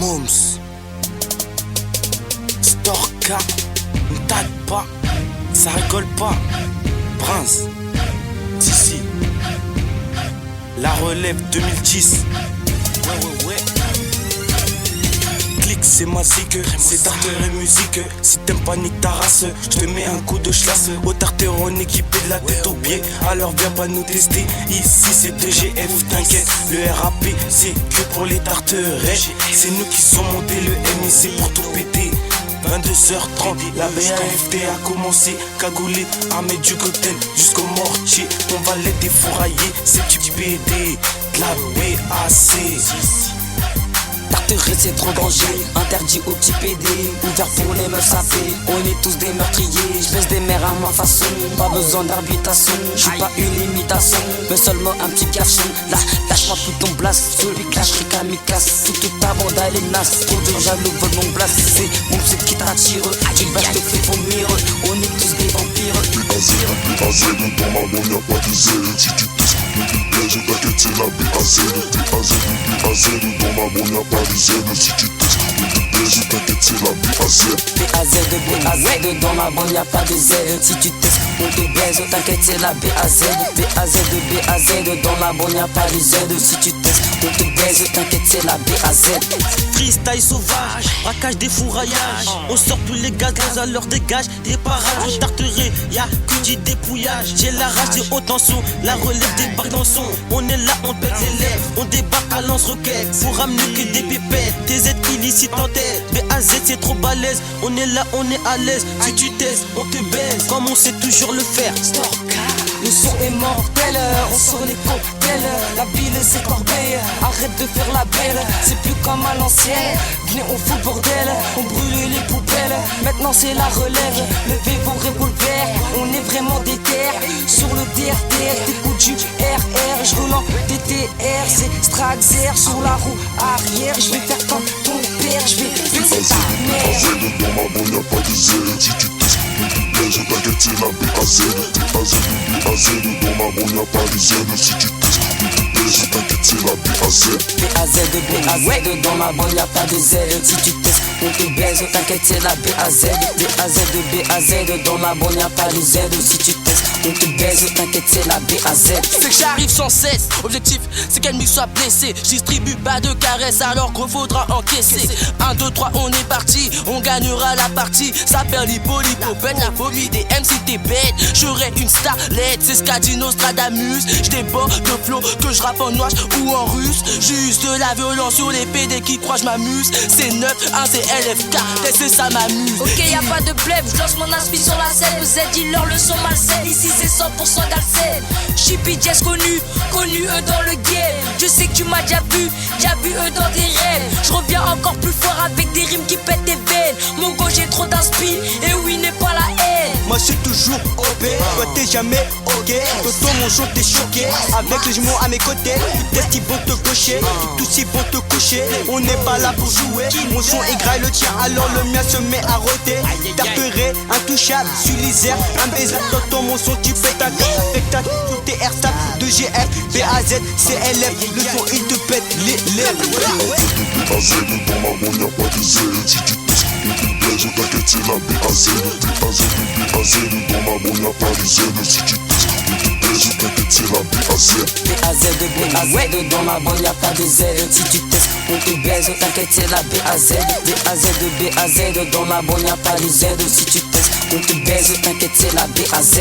Moms, Storka, ne tape pas, ça rigole pas. Prince, Sissi, la relève 2010. Ouais. Clique, c'est ma zik, c'est tarteur et musique. Si t'aimes pas nique ta race, j'te mets un coup de chlasse. Au tarteur on équipé de la tête aux pieds. Alors viens pas nous tester, ici c'est 2GF, t'inquiète. Le RAP c'est que pour les tarteurs. C'est nous qui sommes montés, le MIC pour tout péter. 22h30, la BAFT a commencé. Cagoulé, armé du cocktail jusqu'au mortier. On va les défourailler, c'est du PD de la BAC. Tarteret c'est trop danger, interdit aux petits PD, ouvert pour les meufs sapées. On est tous des meurtriers, je baisse des mères à ma façon. Pas besoin d'arbitation, je suis pas une imitation, mais seulement un petit garçon. Là, lâche-moi tout ton blast, celui que lâcherai kamikaze. Toute ta bande elle est naze, trop de jaloux veulent mon blast. C'est mon psy qui t'attire, tu vas te faire vomir. On est tous des vampires. BAZ, dans ma bande y'a pas de Z. Si tu testes, mais tu plaies, je t'inquiète c'est la BAZ. BAZ, dans ma bande y'a pas de Z. Si tu testes, mais tu plaies, je t'inquiète c'est la BAZ. BAZ, dans ma bande y'a pas de Z. Si tu testes, on te baise, t'inquiète c'est la BAZ. BAZ, dans ma bande y'a pas de Z. Si tu testes, on te baise, t'inquiète c'est la BAZ. Freestyle sauvage, braquage des fourraillages. On sort tous les gaz, à leur dégage des parages. Tarteret, y'a que du dépouillage. J'ai la rage des hauts tensions, la relève débarque dans son. On est là, on pète les lèvres, on débarque à lance-roquette. Pour ramener que des pépettes, tes aides illicites en tête. BAZ c'est trop balèze, on est là, on est à l'aise. Si tu testes, on te baise, comme on sait toujours le faire. Le son est mortel, on sort les cocktails. La ville c'est corbeille, arrête de faire la belle. C'est plus comme à l'ancienne, venez on fout le bordel. On brûle les poubelles, maintenant c'est la relève. Levez vos revolvers, on est vraiment déter. Sur le DRTR, t'écoutes du RR. Je roule en DTR, c'est Straxer. Sur la roue arrière, je vais faire comme ton père. Je vais baiser ta mère. BAZ, dans ma bande y'a pas de Z. Si tu testes, mais tu plaies, je t'inquiète c'est la BAZ. BAZ, dans ma bande y'a pas de Z. Si tu testes, mais tu plaies, je t'inquiète c'est la BAZ. BAZ, dans ma bande y'a pas de Z. Si tu testes, on te baise, t'inquiète c'est la BAZ. BAZ, dans ma bande y'a pas de Z. Si tu testes, on te baise, t'inquiète c'est la BAZ. C'est que j'arrive sans cesse, objectif c'est qu'elle soit blessée. Je distribue pas de caresses alors gros faudra encaisser. 1, 2, 3 on est parti, on gagnera la partie. Ça perd l'hypolipopène, la phobie des MC t'es bête. J'aurai une starlette, c'est ce qu'a dit Nostradamus. J'déborde de flow que je rappe en noir ou en russe. Juste de la violence sur les PD qui croient j'm'amuse. C'est 9, 1 c'est LFK, c'est ça m'amuse. Ok y'a pas de blême, j'lance mon aspi sur la scène. Vous êtes dealer, le son malsain, ici c'est 100% d'Alcène. Chippy Jazz connu eux dans le game. Je sais que tu m'as déjà vu eux dans des rêves. Je reviens encore plus fort avec des rimes qui pètent tes veines. Mon go j'ai trop d'inspi, et oui n'est pas la haine. Moi je suis toujours OP, toi t'es jamais ok. Toto mon son t'es choqué, avec les jumeaux à mes côtés. Ils testent ils vont te cocher, tous ils vont te coucher. On n'est pas là pour jouer, mon son est gras le tien, alors le mien se met à roter. Tarteret, intouchable, sur l'Isère, un baiser. Toto mon son tu pètes un câble, avec ta tout tes AirStap, 2GF, BAZ, CLF. Le son il te pète les lèvres. BAZ, dans ma bande y'a pas de Z. Si tu testes, mais tu plaies, je t'inquiète c'est la BAZ. BAZ, dans ma bande y'a pas de Z. Si tu testes, mais tu plaies, je t'inquiète c'est la BAZ. BAZ, dans ma bande y'a pas de Z. Si tu testes, on te baise, t'inquiète c'est la BAZ. BAZ, dans ma bande y'a pas de Z. Si tu testes, on te baise, t'inquiète c'est la BAZ.